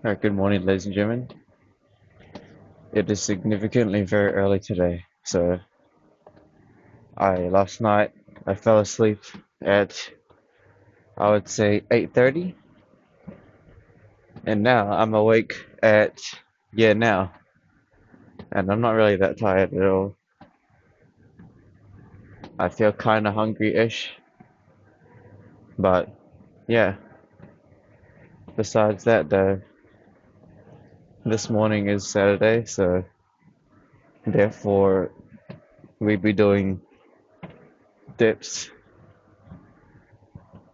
Alright, good morning, ladies and gentlemen. It is significantly very early today. So, last night I fell asleep at I would say 8:30, and now I'm awake at now, and I'm not really that tired at all. I feel kind of hungry-ish, but yeah. Besides that, though, this morning is Saturday, so therefore we'd be doing dips.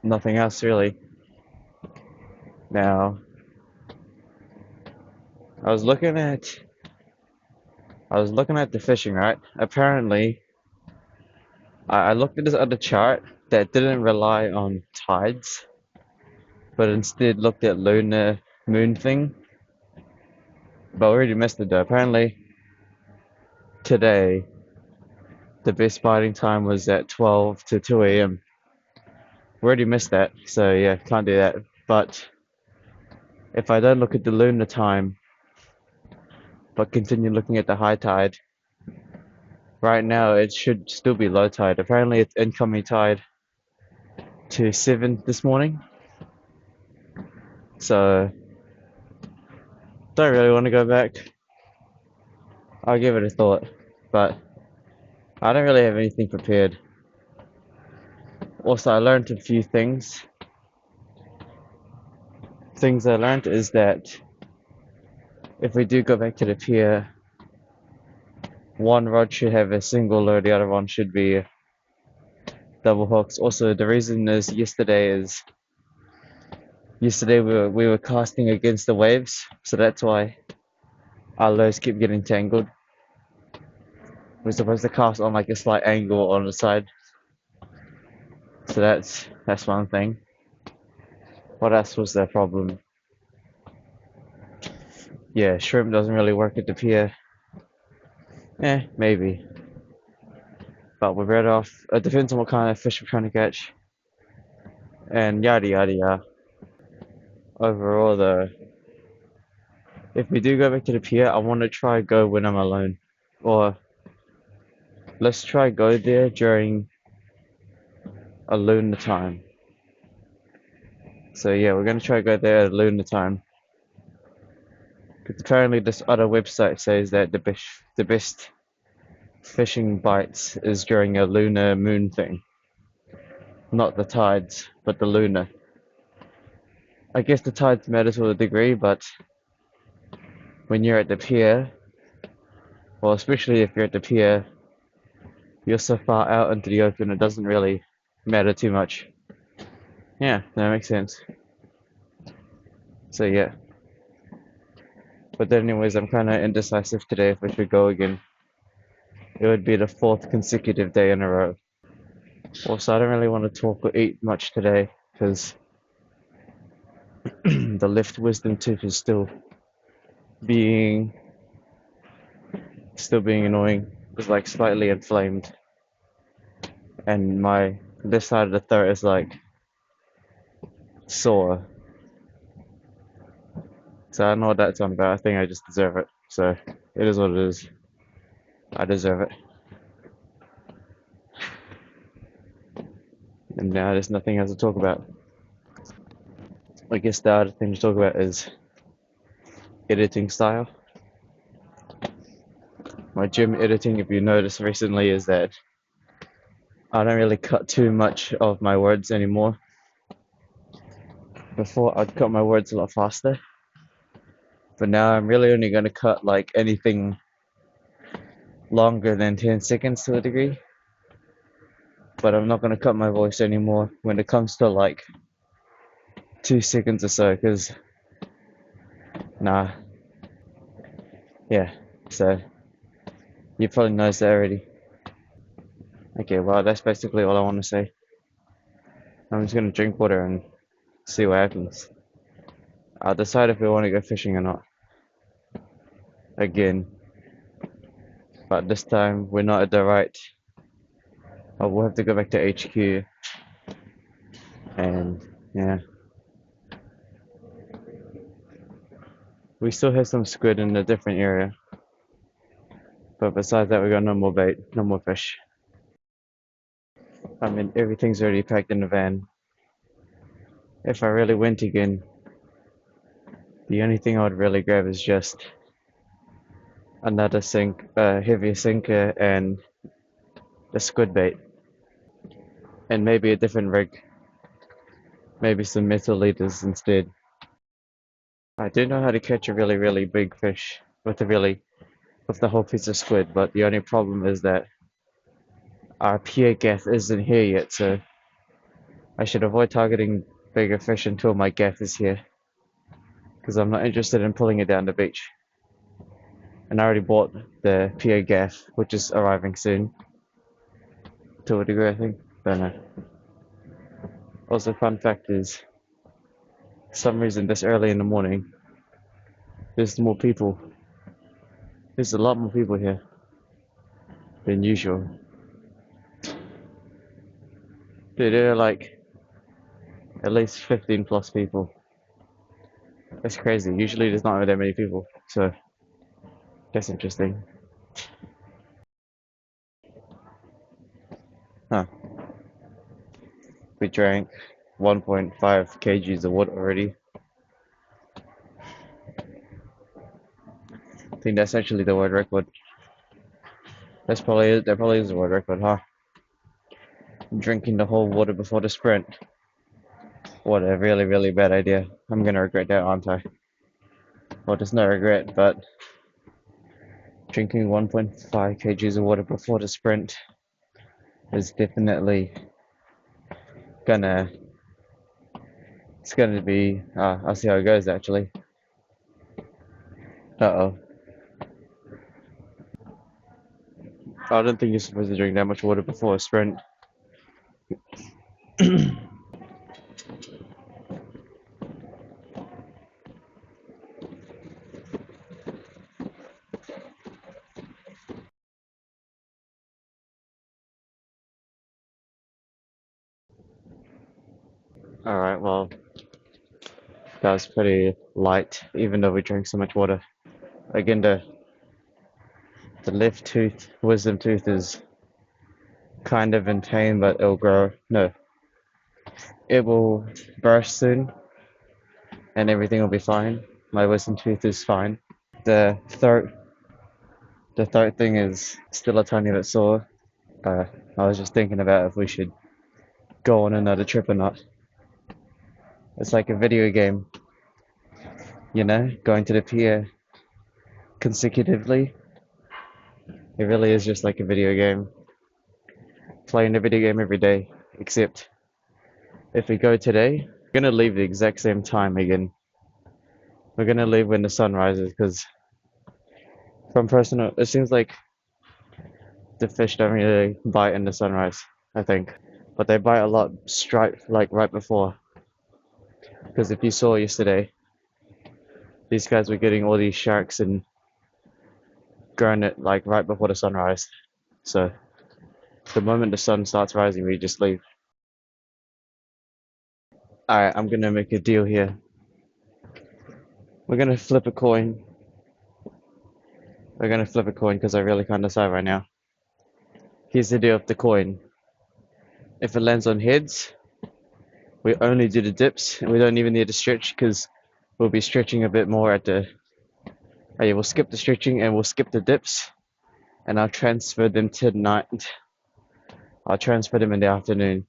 Nothing else really. Now, I was looking at I was looking at the fishing, right? Apparently, I looked at this other chart that didn't rely on tides, but instead looked at lunar moon thing. But I already missed it though. Apparently, today, the best biting time was at 12 to 2 a.m. We already missed that, so yeah, can't do that. But if I don't look at the lunar time, but continue looking at the high tide, right now it should still be low tide. Apparently, it's incoming tide to 7 this morning. So don't really want to go back. I'll give it a thought, but I don't really have anything prepared. Also, I learned a few things. Things I learned is that if we do go back to the pier, one rod should have a single lure, the other one should be double hooks. Also, the reason is yesterday we were casting against the waves, so that's why our lures keep getting tangled. We're supposed to cast on like a slight angle on the side, so that's one thing. What else was the problem? Yeah, shrimp doesn't really work at the pier. Maybe. But we're better off. It depends on what kind of fish we're trying to catch. And yada yada yada. Overall, though, if we do go back to the pier, I want to try go when I'm alone. Or let's try go there during a lunar time. So yeah, we're gonna try go there at lunar time. Because apparently this other website says that the best fishing bites is during a lunar moon thing. Not the tides, but the lunar. I guess the tides matter to a degree, but when you're at the pier, well, especially if you're at the pier, you're so far out into the open, it doesn't really matter too much. Yeah, that makes sense. So yeah. But then anyways, I'm kind of indecisive today if I should go again. It would be the fourth consecutive day in a row. Also, I don't really want to talk or eat much today because the left wisdom tooth is being still being annoying. It's like slightly inflamed, and my this side of the throat is like sore. So I don't know what that's on about. I think I just deserve it. So it is what it is. I deserve it. And now there's nothing else to talk about. I guess the other thing to talk about is editing style. My gym editing, if you noticed recently, is that I don't really cut too much of my words anymore. Before, I'd cut my words a lot faster, but now I'm really only going to cut like anything longer than 10 seconds to a degree. But I'm not going to cut my voice anymore when it comes to like 2 seconds or so, because nah, yeah. So you probably knows that already. Okay, well that's basically all I want to say. I'm just gonna drink water and see what happens. I'll decide if we want to go fishing or not. Again, but this time we're not at the right. Oh, we'll have to go back to HQ, and yeah. We still have some squid in a different area, but besides that, we got no more bait, no more fish. I mean, everything's already packed in the van. If I really went again, the only thing I would really grab is just another heavier sinker and a squid bait, and maybe a different rig, maybe some metal leaders instead. I do know how to catch a really, really big fish with the whole piece of squid, but the only problem is that our pier gaff isn't here yet, so I should avoid targeting bigger fish until my gaff is here, because I'm not interested in pulling it down the beach. And I already bought the pier gaff, which is arriving soon, to a degree, I think. Don't know. Also, fun fact is, for some reason, this early in the morning, there's more people. There's a lot more people here than usual. Dude, there are like at least 15 plus people. That's crazy. Usually there's not that many people, so that's interesting. Huh. We drank 1.5 kgs of water already. I think that's actually the world record. That probably is the world record, huh? Drinking the whole water before the sprint. What a really, really bad idea. I'm gonna regret that, aren't I? Well, there's no regret, but drinking 1.5 kgs of water before the sprint is definitely gonna. It's gonna be. I'll see how it goes actually. Uh-oh. I don't think you're supposed to drink that much water before a sprint. Alright, well, that was pretty light, even though we drank so much water. Again, the left tooth, wisdom tooth, is kind of in pain, but it'll grow. No, it will burst soon, and everything will be fine. My wisdom tooth is fine. The throat, the throat thing is still a tiny bit sore. I was just thinking about if we should go on another trip or not. It's like a video game, going to the pier consecutively. It really is just like a video game. Playing a video game every day, except if we go today, we're gonna leave the exact same time again. We're gonna leave when the sun rises because from personal, it seems like the fish don't really bite in the sunrise, I think, but they bite a lot like right before. Because if you saw yesterday, these guys were getting all these sharks and growing it like right before the sunrise. So the moment the sun starts rising, we just leave. Alright, I'm gonna make a deal here. We're gonna flip a coin. We're gonna flip a coin because I really can't decide right now. Here's the deal with the coin. If it lands on heads, we only do the dips and we don't even need to stretch because we'll be stretching a bit more at the. Oh yeah, we'll skip the stretching and we'll skip the dips and I'll transfer them tonight. I'll transfer them in the afternoon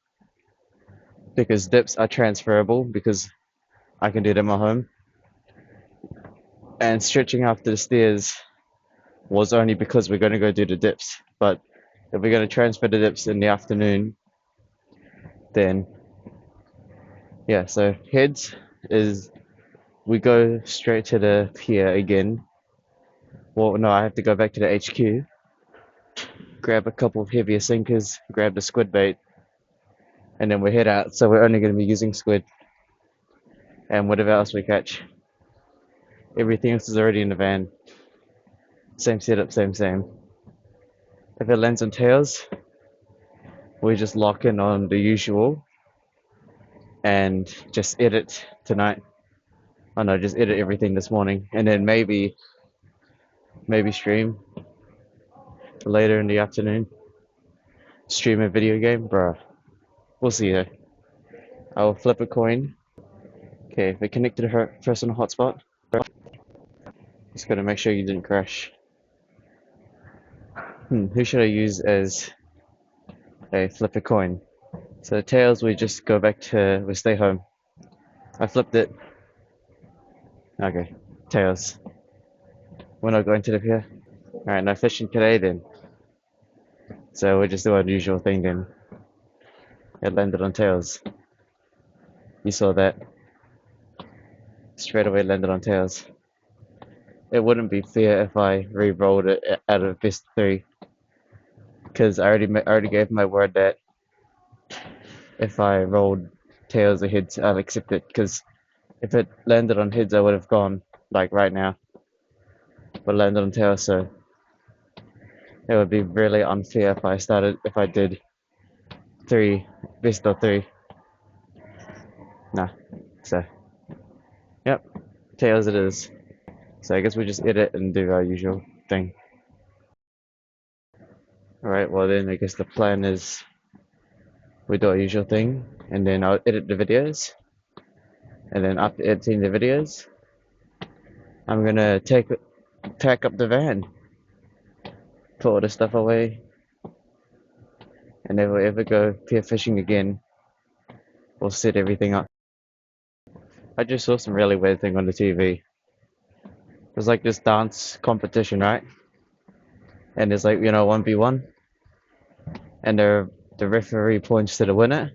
because dips are transferable because I can do them at home. And stretching after the stairs was only because we're going to go do the dips. But if we're going to transfer the dips in the afternoon, then yeah, so heads is we go straight to the pier again. Well, no, I have to go back to the HQ, grab a couple of heavier sinkers, grab the squid bait, and then we head out. So we're only going to be using squid and whatever else we catch. Everything else is already in the van. Same setup, same. If it lands on tails, we just lock in on the usual and just edit tonight. I know, just edit everything this morning, and then maybe stream later in the afternoon. Stream a video game, bruh. We'll see though. I will flip a coin. Okay, if it connected to her personal hotspot, just gotta make sure you didn't crash. Who should I use as a flip a coin? So tails, we stay home. I flipped it. Okay, tails. We're not going to the pier. Alright, no fishing today then. So we'll just do our usual thing then. It landed on tails. You saw that. Straight away landed on tails. It wouldn't be fair if I re-rolled it out of best three, because I already gave my word that if I rolled tails or heads, I'll accept it. Because if it landed on heads, I would have gone like right now, but it landed on tails, so it would be really unfair if I did three best of three. Nah, so yep, tails it is. So I guess we just edit and do our usual thing. Alright, well then I guess the plan is we do our usual thing and then I'll edit the videos, and then after editing the videos I'm gonna pack up the van, put all the stuff away, and if we ever go pier fishing again we'll set everything up. I just saw some really weird thing on the TV. There's like this dance competition, right? And there's like, 1v1, and the referee points to the winner,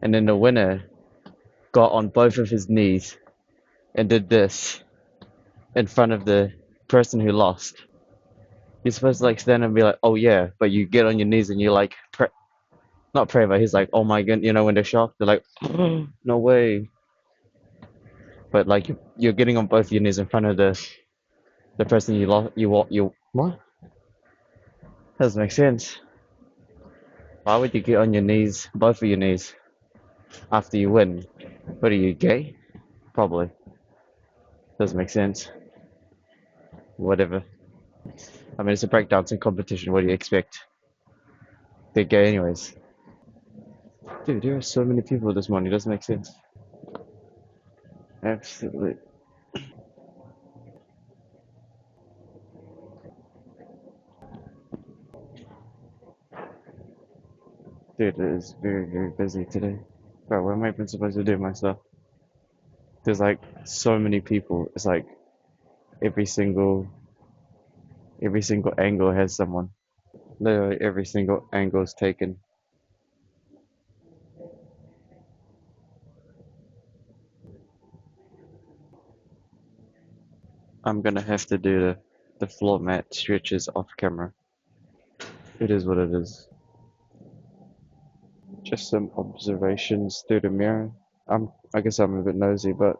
and then the winner got on both of his knees and did this in front of the person who lost. You're supposed to like stand and be like, oh yeah, but you get on your knees and you like not pray, but he's like, oh my god, when they're shocked, they're like, no way. But like you're getting on both your knees in front of the person you lost. You what? Doesn't make sense. Why would you get on your knees, both of your knees, after you win? What are you, gay? Probably. Doesn't make sense. Whatever. I mean, it's a breakdancing competition. What do you expect? They're gay anyways. Dude, there are so many people this morning. It doesn't make sense. Absolutely. Dude, it is very, very busy today. Bro, what am I even supposed to do myself? There's like so many people. It's like every single every single angle has someone. Literally every single angle is taken. I'm gonna have to do the floor mat stretches off camera. It is what it is. Just some observations through the mirror. I guess I'm a bit nosy, but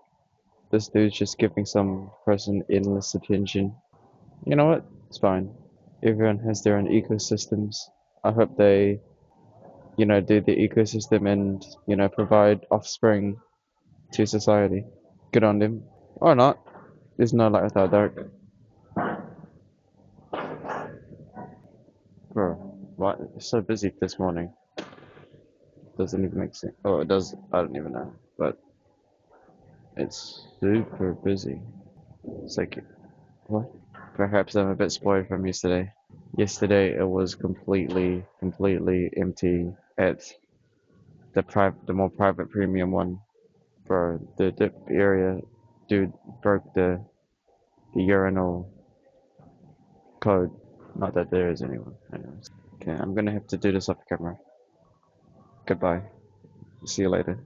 this dude's just giving some person endless attention. You know what? It's fine. Everyone has their own ecosystems. I hope they, do the ecosystem and, provide offspring to society. Good on them. Or not. There's no light without dark. Bro, why it's so busy this morning? Doesn't even make sense. Oh, it does. I don't even know. But it's super busy. It's like, what? Perhaps I'm a bit spoiled from yesterday. Yesterday it was completely empty at the more private premium one. Bro, the dip area dude broke the urinal code. Not that there is anyone. Anyways. Okay, I'm gonna have to do this off camera. Goodbye. See you later.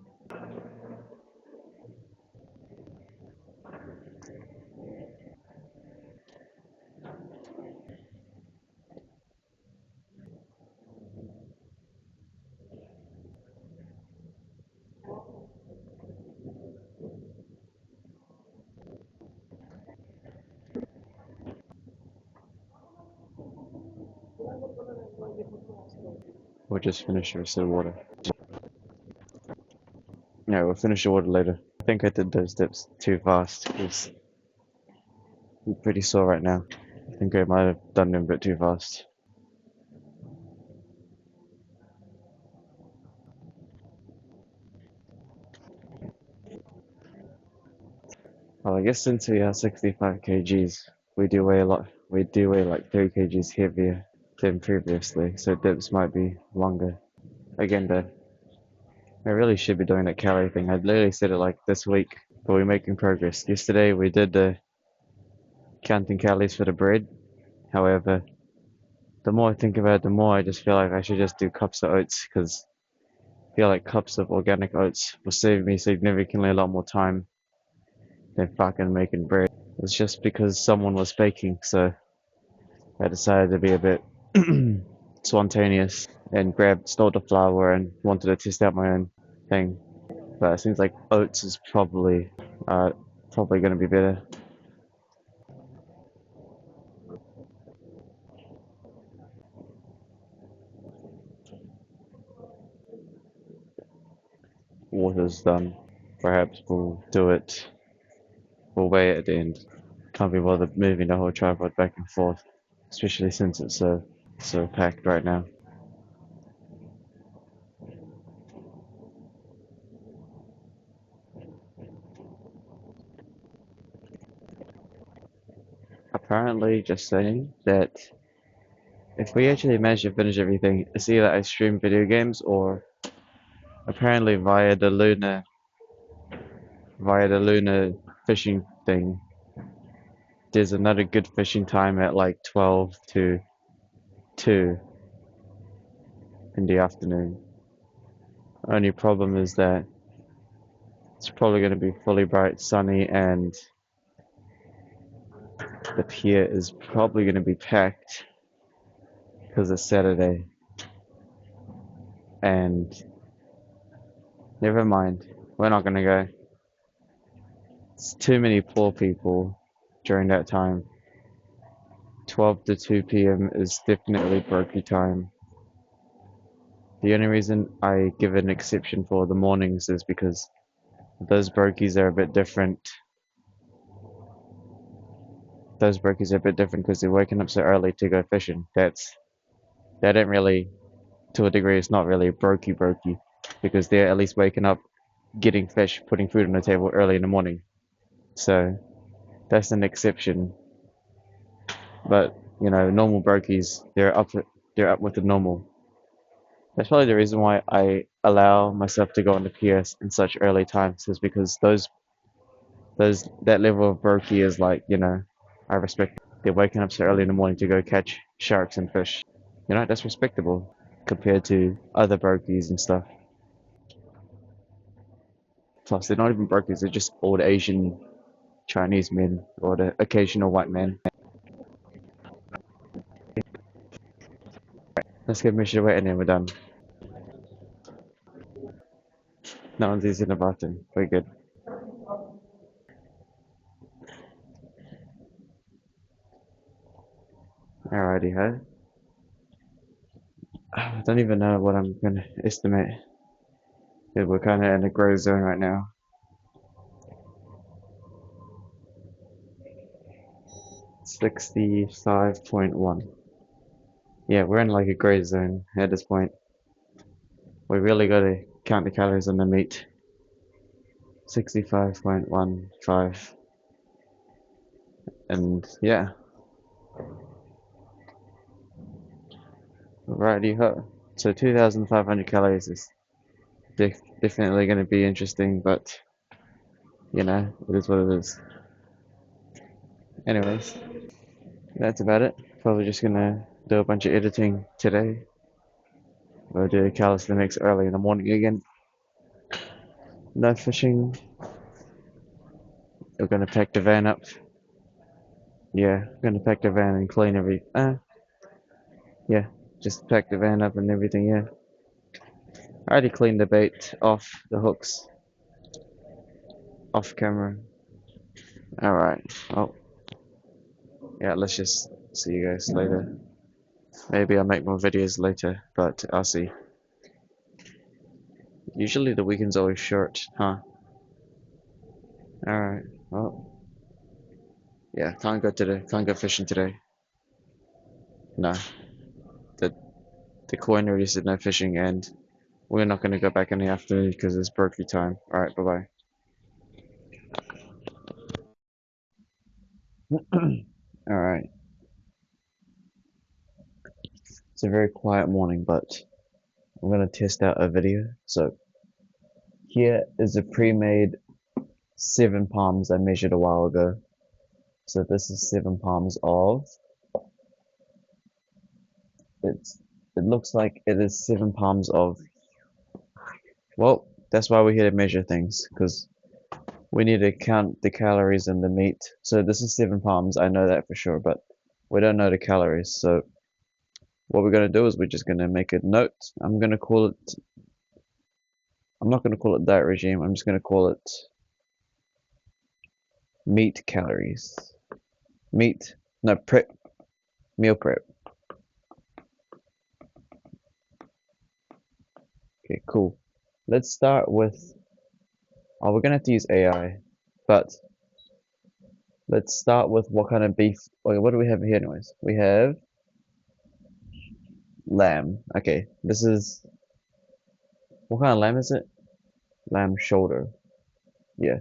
We'll just finish the rest of the water. Yeah, we'll finish the water later. I think I did those dips too fast because I'm pretty sore right now. I think I might have done them a bit too fast. Well, I guess since we are 65 kgs, we do weigh a lot. We do weigh like 3 kgs heavier than previously, so dips might be longer. Again, though, I really should be doing that calorie thing. I literally said it like this week, but we're making progress. Yesterday we did the counting calories for the bread. However, the more I think about it, the more I just feel like I should just do cups of oats because I feel like cups of organic oats will save me significantly a lot more time than fucking making bread. It's just because someone was baking, so I decided to be a bit spontaneous and stole the flour and wanted to test out my own thing. But it seems like oats is uh, probably going to be better. Water's done. Perhaps we'll do it. We'll weigh it at the end. Can't be bothered moving the whole tripod back and forth, especially since it's so packed right now. Apparently, just saying that if we actually manage to finish everything, it's either I stream video games or apparently via the lunar fishing thing. There's another good fishing time at like 12 to 2 in the afternoon. Only problem is that it's probably going to be fully bright, sunny, and the pier is probably going to be packed because it's Saturday. And never mind, we're not going to go. It's too many poor people during that time. 12 to 2 p.m. is definitely brokey time. The only reason I give an exception for the mornings is because those brokies are a bit different. Those brokies are a bit different because they're waking up so early to go fishing. That ain't really, to a degree, it's not really brokey because they're at least waking up, getting fish, putting food on the table early in the morning. So that's an exception. But you know, normal brokies, they're up with the normal. That's probably the reason why I allow myself to go on the PS in such early times is because those that level of brokey is like, you know, I respect. They're waking up so early in the morning to go catch sharks and fish. You know, that's respectable compared to other brokies and stuff. Plus, they're not even brokies, they're just old Asian Chinese men or the occasional white man. Let's get measured away and then we're done. No one's using the bathroom. We're good. Alrighty, ho. I don't even know what I'm gonna estimate. Yeah, we're kind of in a gray zone right now. 65.1. Yeah, we're in like a gray zone at this point. We really gotta count the calories on the meat. 65.15. And yeah, righty ho. So 2,500 calories is definitely gonna be interesting, but you know, it is what it is. Anyways, that's about it. Probably just gonna do a bunch of editing today. We'll do calisthenics early in the morning again. No fishing. We're gonna pack the van up. Yeah, we're gonna pack the van and clean yeah, just pack the van up and everything, yeah. I already cleaned the bait off the hooks, off camera. Alright, oh, yeah, let's just see you guys later. Maybe I'll make more videos later, but I'll see. Usually the weekend's always short, huh? Alright, well, yeah, can't go today. Can't go fishing today. No, the the coin already said no fishing, and we're not gonna go back in the afternoon because it's burglary time. Alright, bye bye. Alright, it's a very quiet morning, but I'm gonna test out a video. So here is a pre-made 7 palms I measured a while ago. So this is 7 palms of it's it looks like it is 7 palms of, well, that's why we're here to measure things, because we need to count the calories in the meat. So this is 7 palms, I know that for sure, but we don't know the calories. So what we're gonna do is we're just gonna make a note. I'm not gonna call it diet regime, I'm just gonna call it meat calories. Meat, no, prep, meal prep. Okay, cool. Let's start with, oh, we're gonna have to use AI, but let's start with what kind of beef. Okay, what do we have here, anyways? We have lamb. Okay, this is, what kind of lamb is it? Lamb shoulder. Yeah.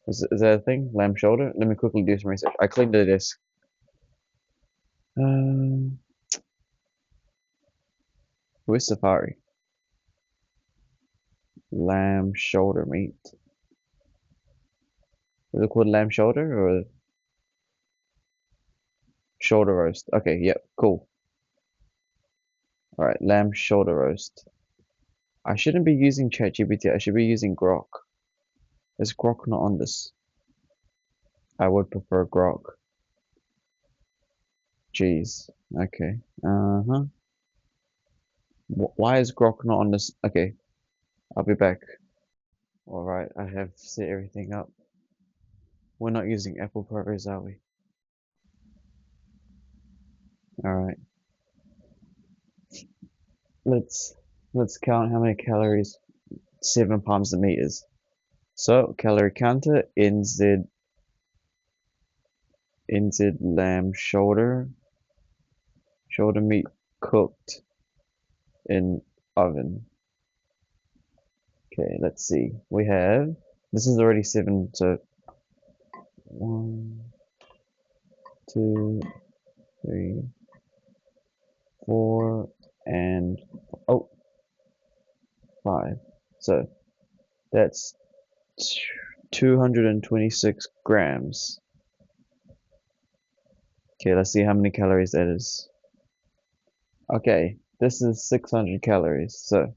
Is that a thing? Lamb shoulder? Let me quickly do some research. I cleaned the desk. Um, where's Safari? Lamb shoulder meat. Is it called lamb shoulder or shoulder roast? Okay, yep, cool. Alright, lamb shoulder roast. I shouldn't be using ChatGPT, I should be using Grok. Is Grok not on this? I would prefer Grok. Jeez. Okay. Uh-huh. Why is Grok not on this? Okay, I'll be back. Alright, I have set everything up. We're not using Apple ProRes, are we? Alright. Let's let's count how many calories 7 palms of meat is. So calorie counter NZ lamb shoulder meat cooked in oven. Okay, let's see. We have, this is already 7, so 1, 2, 3, 4, and oh, 5. So that's 226 grams. Okay, let's see how many calories that is. Okay, this is 600 calories. So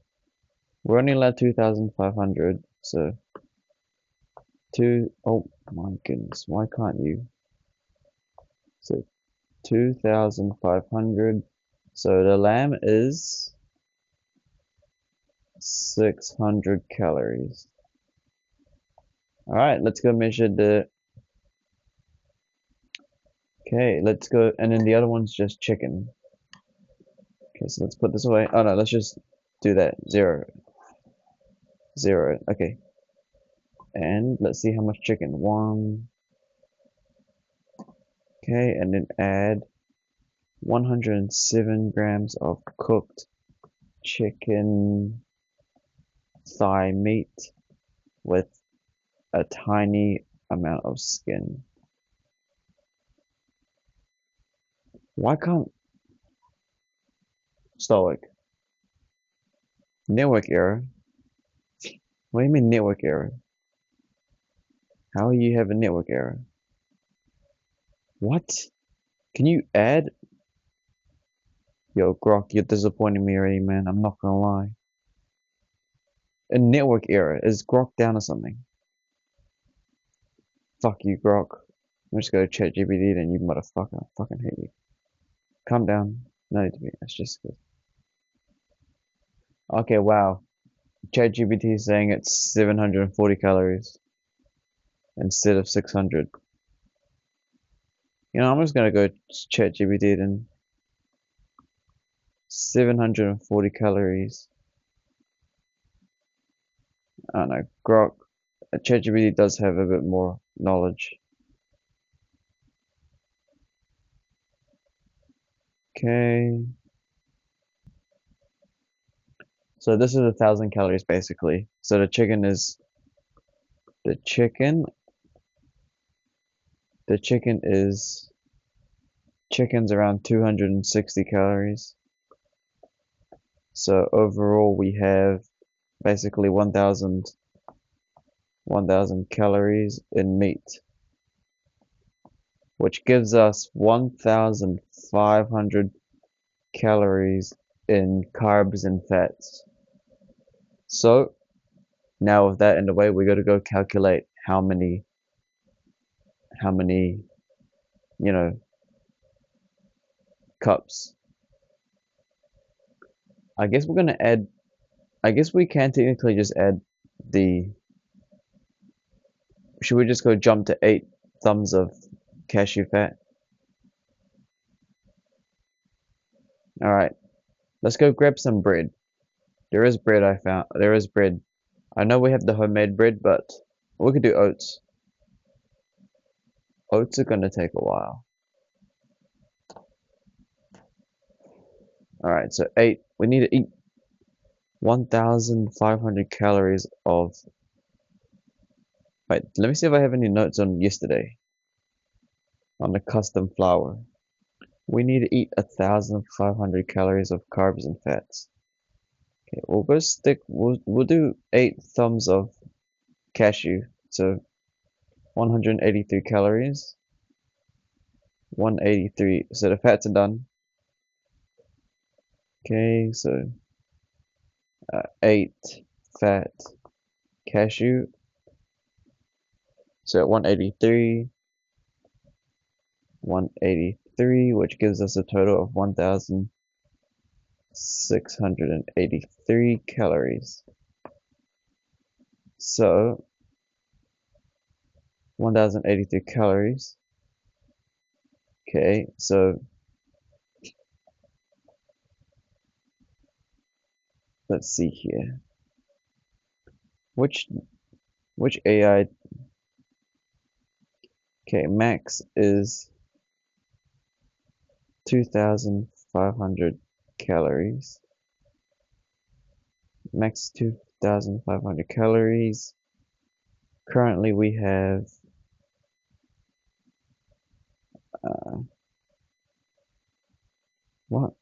we're only allowed 2,500. So oh my goodness, why can't you? So 2,500. So the lamb is 600 calories. All right, let's go measure the. Okay, let's go, and then the other one's just chicken. Okay, so let's put this away. Oh no, let's just do that. 0, 0. Okay, and let's see how much chicken. 1. Okay, and then add 107 grams of cooked chicken thigh meat with a tiny amount of skin. Why can't Stoic? Network error? What do you mean network error? How do you have a network error? What? Can you add? Yo, Grok, you're disappointing me already, man. I'm not gonna lie. A network error. Is Grok down or something? Fuck you, Grok. I'm just gonna ChatGPT then, you motherfucker. I fucking hate you. Calm down. No need to be. That's just good. Okay, wow. ChatGPT is saying it's 740 calories instead of 600. You know, I'm just gonna go ChatGPT then. 740 calories. I don't know. Grok. ChatGPT does have a bit more knowledge. Okay. So this is 1,000 calories basically. So the chicken is the chicken is chicken's around 260 calories. So overall we have basically 1,000 calories in meat, which gives us 1,500 calories in carbs and fats. So now with that in the way, we got to go calculate how many, you know, cups. I guess we're gonna add. I guess we can technically just add the. Should we just go jump to 8 thumbs of cashew fat? All right, let's go grab some bread. There is bread I found. There is bread. I know we have the homemade bread, but we could do oats. Oats are gonna take a while. All right, so 8. We need to eat 1,500 calories of. Wait, let me see if I have any notes on yesterday. On the custom flour. We need to eat 1,500 calories of carbs and fats. Okay, we'll go stick. We'll do 8 thumbs of cashew. So 183 calories. 183. So the fats are done. Okay, so 8 fat cashew. So 183, which gives us a total of 1,683 calories. So 1,083 calories. Okay, so let's see here. Which AI? Okay, max is 2,500 calories. Max 2,500 calories. Currently we have what?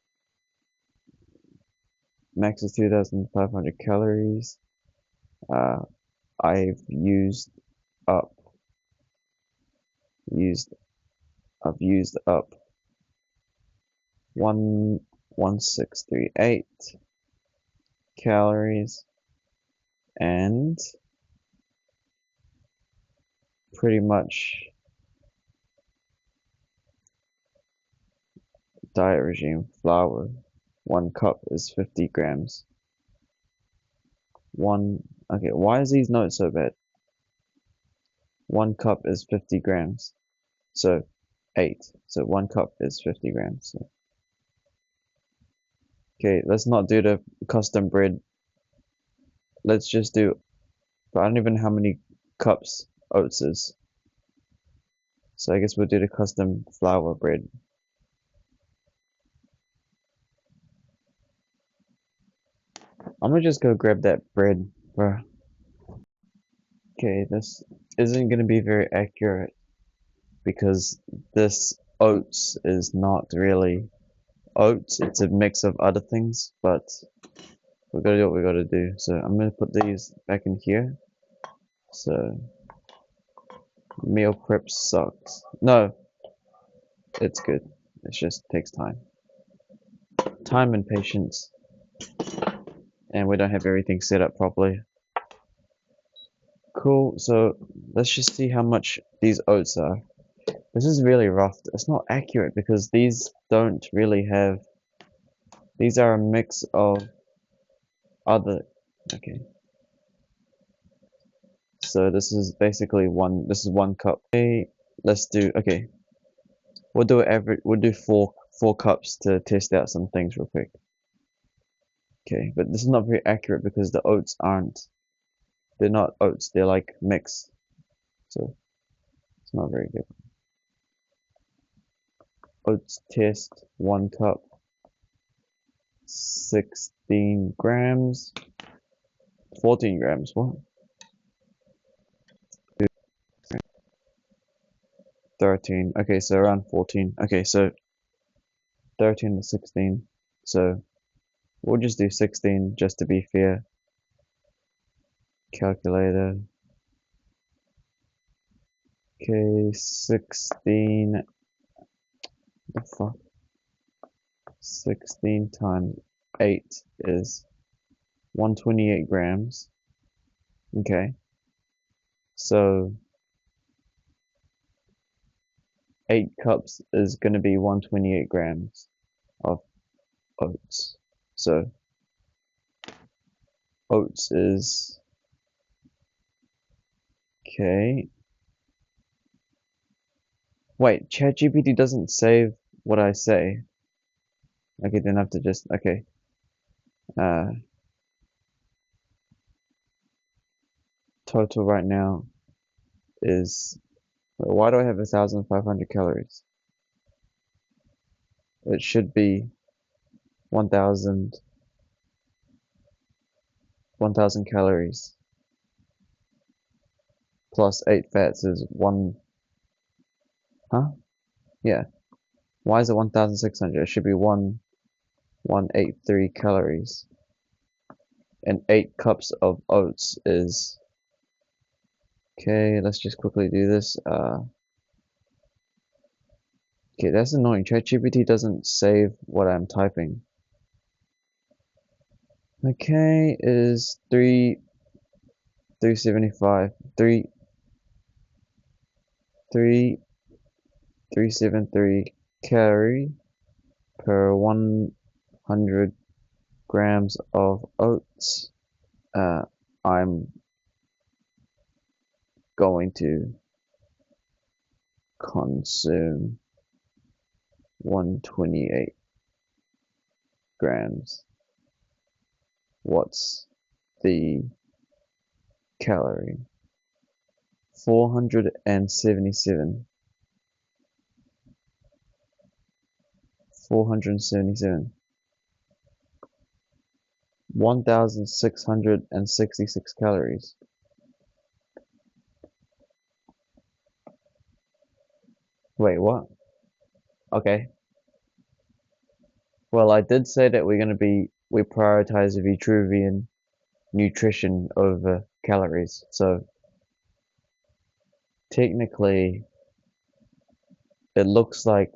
Max is 2,500 calories. I've used up 1,638 calories, and pretty much diet regime flour. 1 cup is 50 grams. Okay, why is these notes so bad? 1 cup is 50 grams. So 8. So 1 cup is 50 grams. So. Okay, let's not do the custom bread. Let's just do, but I don't even know how many cups oats is. So I guess we'll do the custom flour bread. I'm gonna just go grab that bread, bro. Okay, this isn't gonna be very accurate because this oats is not really oats. It's a mix of other things, but we gotta do what we gotta do. So I'm gonna put these back in here. So meal prep sucks. No, it's good. It just takes time. Time and patience. And we don't have everything set up properly. Cool, so let's just see how much these oats are. This is really rough. It's not accurate because these don't really have. These are a mix of other. Okay. So this is basically this is 1 cup. Okay, let's do, okay. We'll do average, we'll do four cups to test out some things real quick. Okay, but this is not very accurate because the oats aren't they're not oats, they're like mixed. So it's not very good. Oats test, 1 cup, 16 grams, 14 grams, what? 13, okay, so around 14. Okay, so 13 to 16. So we'll just do 16 just to be fair. Calculator. Okay, 16. The fuck? 16 times 8 is 128 grams. Okay. So 8 cups is going to be 128 grams of oats. So oats is okay. Wait, ChatGPT doesn't save what I say. Okay, then I have to just okay. Total right now is why do I have 1,500 calories? It should be 1,000 calories plus 8 fats is 1, huh? Yeah. Why is it 1,600? It should be 1,183 calories. And 8 cups of oats is okay, let's just quickly do this. Okay, that's annoying. ChatGPT doesn't save what I'm typing. Okay, is 375. 373 calorie per 100 grams of oats. I'm going to consume 128 grams. What's the calorie? 477. 477. 1,666 calories. Wait, what? Okay. Well, I did say that we prioritize Vitruvian nutrition over calories. So technically, it looks like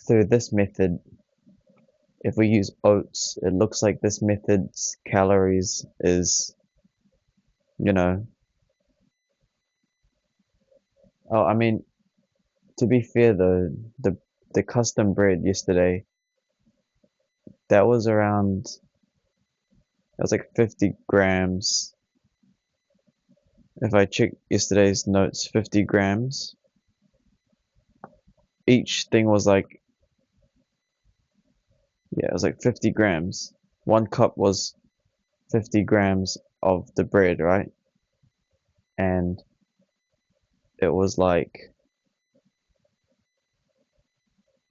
through this method, if we use oats, it looks like this method's calories is, you know, oh, I mean, to be fair though, the custom bread yesterday, that was around, that was like 50 grams. If I check yesterday's notes, 50 grams. Each thing was like, yeah, it was like 50 grams. 1 cup was 50 grams of the bread, right? And it was like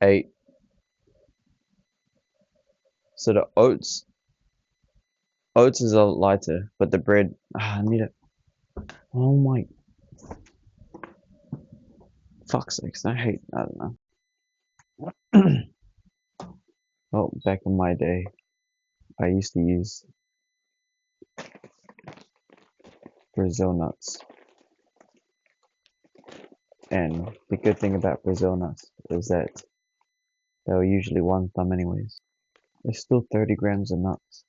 8. So the oats is a lot lighter, but the bread, I need it. Oh my, fuck's sakes, I don't know. Oh, back in my day, I used to use Brazil nuts. And the good thing about Brazil nuts is that they were usually 1 thumb anyways. There's still 30 grams of nuts,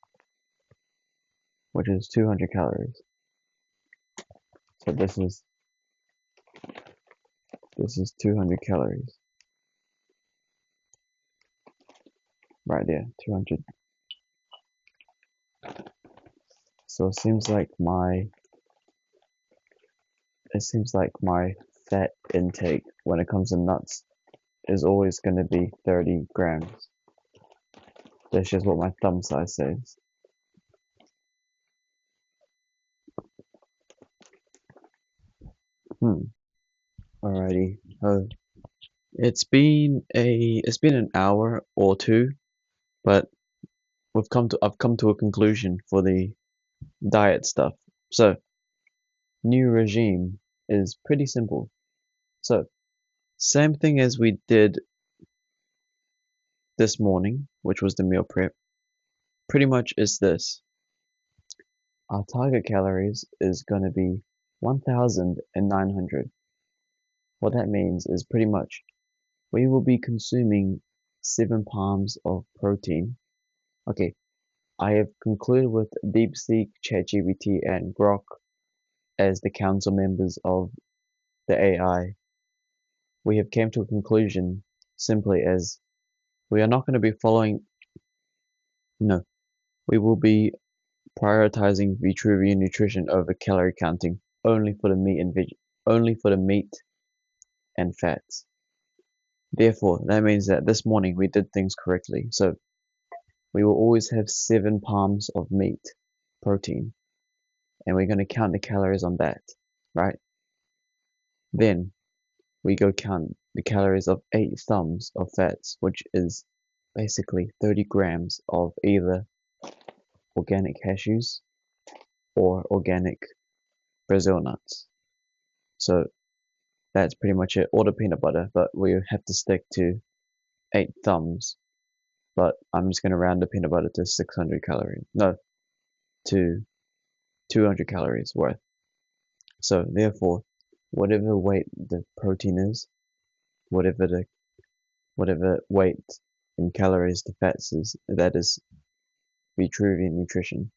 which is 200 calories. So this is 200 calories. Right there, 200. So it seems like my fat intake when it comes to nuts is always going to be 30 grams. That's just what my thumb size says. Alrighty. It's been an hour or two, but I've come to a conclusion for the diet stuff. So, new regime is pretty simple. So, same thing as we did this morning, which was the meal prep. Pretty much is this. Our target calories is going to be 1,900. What that means is pretty much we will be consuming 7 palms of protein. Okay, I have concluded with DeepSeek, ChatGPT, and Grok as the council members of the AI. We have came to a conclusion simply as we are not going to be following, no, we will be prioritizing Vitruvian nutrition over calorie counting only for the meat and fats. Therefore, that means that this morning we did things correctly. So we will always have 7 palms of meat, protein, and we're going to count the calories on that, right? Then we go count the calories of 8 thumbs of fats, which is basically 30 grams of either organic cashews or organic Brazil nuts. So that's pretty much it. Or the peanut butter, but we have to stick to 8 thumbs. But I'm just going to round the peanut butter to 600 calories. No, to 200 calories worth. So therefore, whatever weight the protein is, whatever weight in calories the fats is, that is Vitruvian nutrition.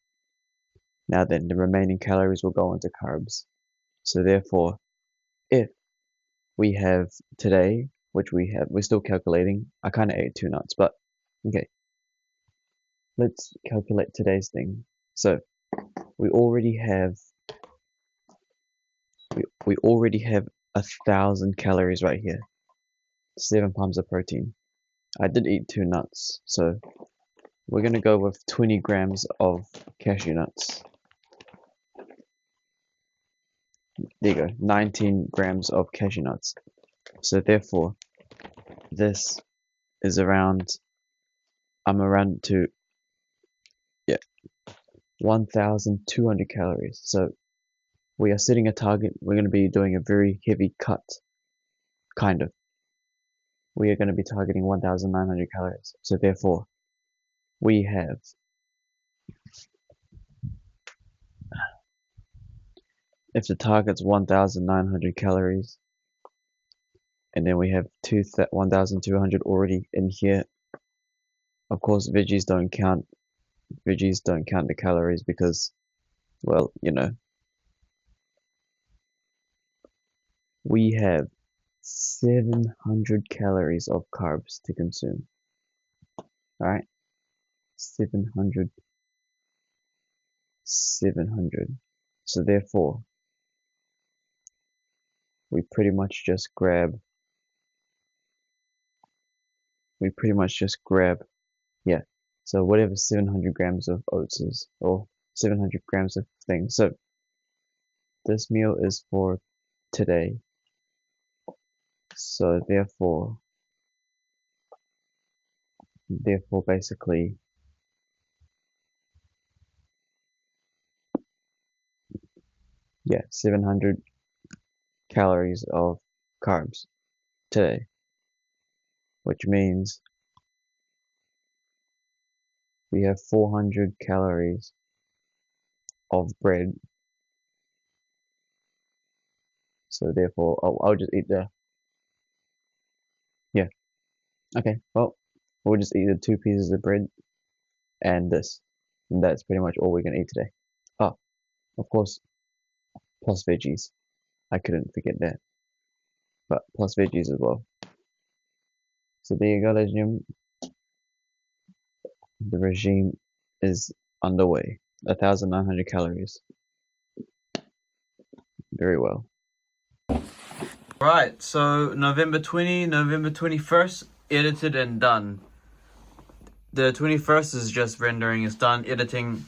Now then, the remaining calories will go into carbs. So therefore, if we have today, which we're still calculating. I kind of ate 2 nuts, but okay. Let's calculate today's thing. So we already have 1,000 calories right here. 7 palms of protein. I did eat 2 nuts, so we're gonna go with 20 grams of cashew nuts. There you go, 19 grams of cashew nuts. So therefore, this is around, I'm around to, yeah, 1,200 calories. So we are setting a target. We're going to be doing a very heavy cut, kind of. We are going to be targeting 1,900 calories. So therefore, we have if the target's 1,900 calories, and then we have 1,200 already in here. Of course, veggies don't count. Veggies don't count the calories because, well, you know, we have 700 calories of carbs to consume. Alright? 700. So therefore, we pretty much just grab, yeah. So whatever 700 grams of oats is, or 700 grams of things. So this meal is for today. So therefore basically, yeah, 700 calories of carbs today, which means we have 400 calories of bread. So therefore, I'll just eat yeah, okay, well, we'll just eat the 2 pieces of bread and this, and that's pretty much all we're gonna eat today. Oh, of course, plus veggies. I couldn't forget that, but plus veggies as well. So there you go, ladies and gentlemen. The regime is underway. 1,900 calories. Very well. Right, so November 20, November 21st, edited and done. The 21st is just rendering, it's done, editing.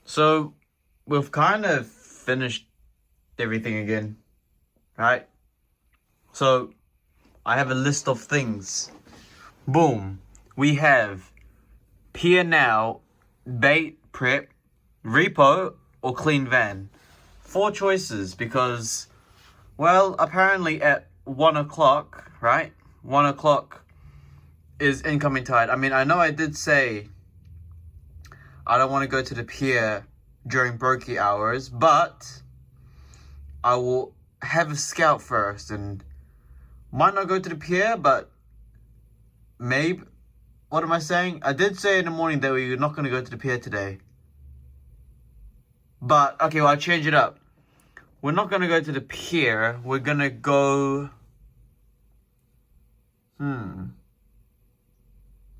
So we've kind of finished everything again, right? So I have a list of things. Boom. We have pier now, bait prep, repo, or clean van. 4 choices because, well, apparently at 1 o'clock, right? 1 o'clock is incoming tide. I mean, I know I did say I don't want to go to the pier during brokey hours, but I will have a scout first and might not go to the pier, but maybe. What am I saying? I did say in the morning that we were not going to go to the pier today. But, okay, well, I'll change it up. We're not going to go to the pier. We're going to go...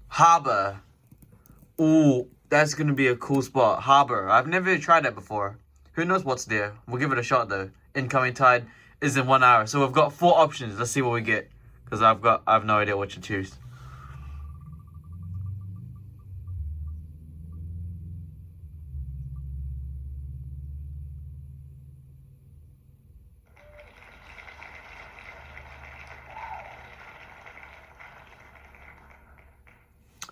Harbor. Ooh, that's going to be a cool spot. Harbor. I've never tried that before. Who knows what's there? We'll give it a shot, though. Incoming tide is in 1 hour. So we've got 4 options. Let's see what we get. Because I have no idea what to choose.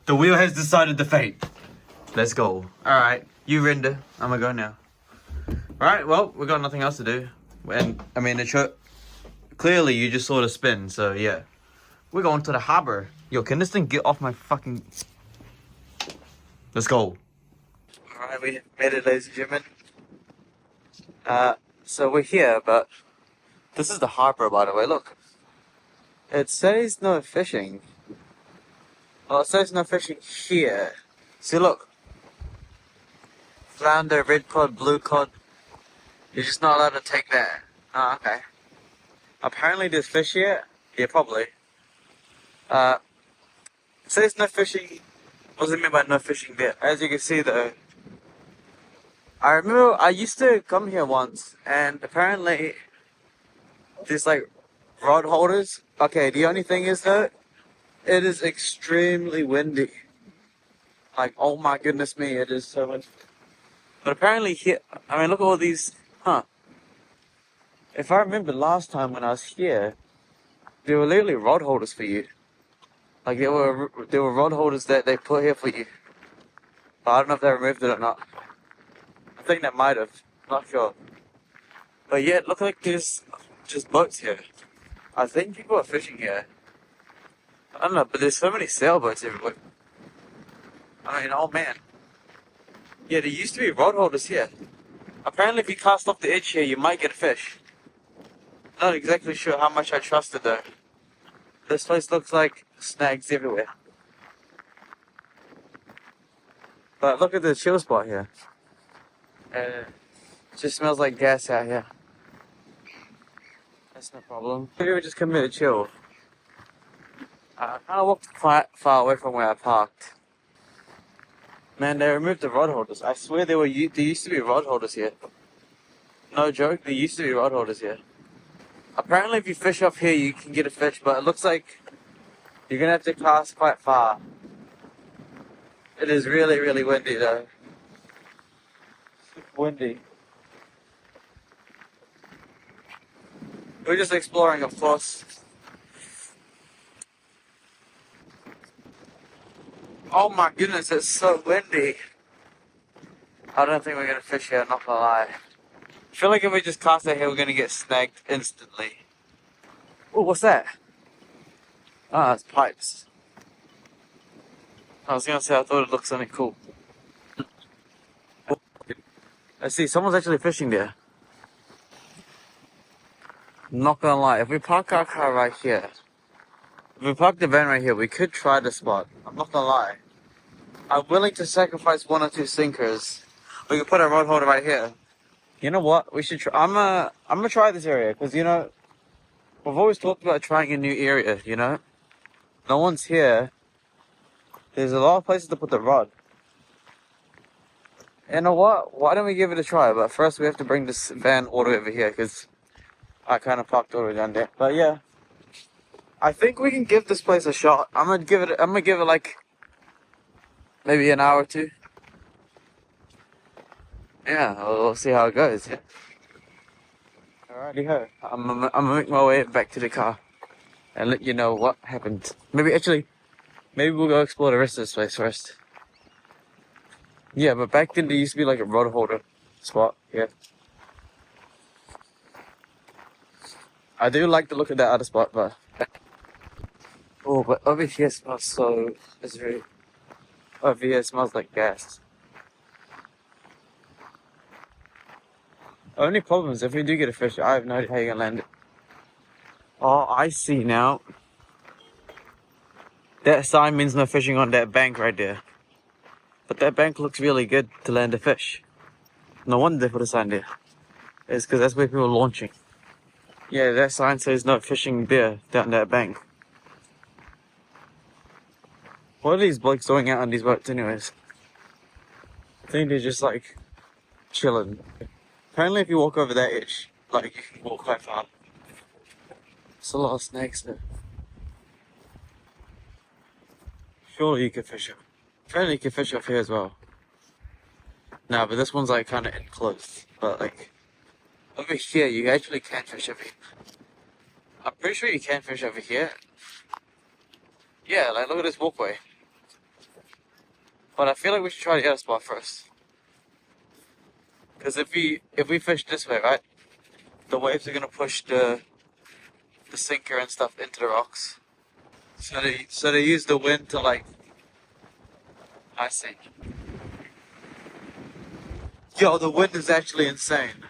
The wheel has decided to fate. Let's go. Alright, you render. I'm gonna go now. Alright, well, we got nothing else to do. And, I mean, clearly you just saw the spin, so yeah. We're going to the harbor. Yo, can this thing get off my fucking... Let's go. Alright, we made it, ladies and gentlemen. So we're here, but... This is the harbor, by the way, look. It says no fishing. Well, it says no fishing here. See, look. Flounder, red cod, blue cod. You're just not allowed to take that. Oh, okay. Apparently there's fish here. Yeah, probably. It says no fishing. What does it mean by no fishing there? As you can see, though, I remember I used to come here once, and apparently there's like rod holders. Okay, the only thing is though, it is extremely windy. Like, oh my goodness me, it is so windy. But apparently here, I mean, look at all these, If I remember last time when I was here, there were literally rod holders for you. Like, there were rod holders that they put here for you. But I don't know if they removed it or not. I think they might have. Not sure. But yeah, it looked like there's just boats here. I think people are fishing here. I don't know, but there's so many sailboats everywhere. I mean, oh man. Yeah, there used to be rod holders here. Apparently if you cast off the edge here, you might get a fish. Not exactly sure how much I trust it though. This place looks like snags everywhere. But look at the chill spot here. It just smells like gas out here. That's no problem. Maybe we just come here to chill. I kind of walked quite far away from where I parked. Man, they removed the rod holders. I swear there used to be rod holders here. No joke, there used to be rod holders here. Apparently if you fish off here, you can get a fish, but it looks like you're gonna have to cast quite far. It is really, really windy though. Windy. We're just exploring, of course. Oh my goodness, it's so windy. I don't think we're gonna fish here, not gonna lie. I feel like if we just cast out here, we're gonna get snagged instantly. Oh, what's that? Ah, it's pipes. I was gonna say, I thought it looked something cool. I see, someone's actually fishing there. Not gonna lie, if we park our car right here, if we park the van right here, we could try the spot. I'm not gonna lie. I'm willing to sacrifice 1 or 2 sinkers. We could put a rod holder right here. You know what? We should try. I'm gonna try this area because you know we've always talked about trying a new area. You know, no one's here. There's a lot of places to put the rod. You know what? Why don't we give it a try? But first we have to bring this van all the way over here because I kind of parked all the way down there. But yeah, I think we can give this place a shot. I'm gonna give it like maybe an hour or 2. Yeah, we'll see how it goes. Yeah. Alrighty ho. I'm gonna make my way back to the car and let you know what happened. Maybe we'll go explore the rest of this place first. Yeah, but back then there used to be like a rod holder spot. Yeah. I do like the look of that other spot, but oh, but over here smells so. It's very. Over here smells like gas. Only problem is if we do get a fish, I have no idea how you're gonna land it. Oh, I see now. That sign means no fishing on that bank right there. But that bank looks really good to land a fish. No wonder they put a sign there. It's because that's where people are launching. Yeah, that sign says no fishing there down that bank. What are these blokes doing out on these boats anyways? I think they're just like chilling. Apparently if you walk over that edge, like you can walk quite far. There's a lot of snakes there. Surely you could fish up. Apparently you can fish up here as well. No, but this one's like kind of enclosed. But like over here, you actually can fish over here. I'm pretty sure you can fish over here. Yeah, like look at this walkway. But I feel like we should try the other spot first. Because if we fish this way, right, the waves are gonna push the sinker and stuff into the rocks. So they use the wind to like. I see. Yo, the wind is actually insane.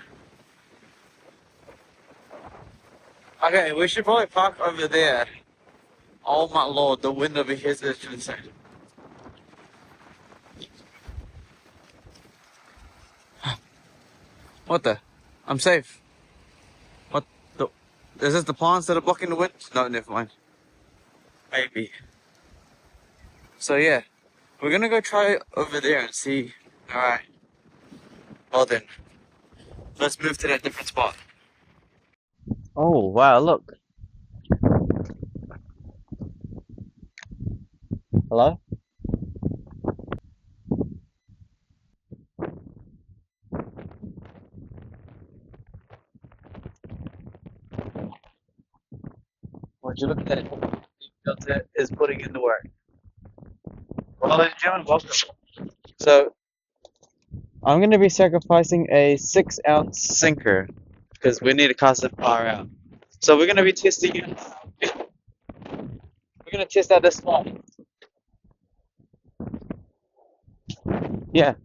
Okay, we should probably park over there. Oh my lord, the wind over here is actually insane. What the? I'm safe. What the? Is this the plants that are blocking the wind? No, never mind. Maybe. So yeah, we're gonna go try over there and see. Alright. Well then, let's move to that different spot. Oh wow, look. Hello? Would you look at that? Filter is putting in the work. Well, ladies and gentlemen, welcome. So, I'm going to be sacrificing a 6-ounce sinker because we need to cast it far out. So, we're going to be testing it. We're going to test out this spot. Yeah,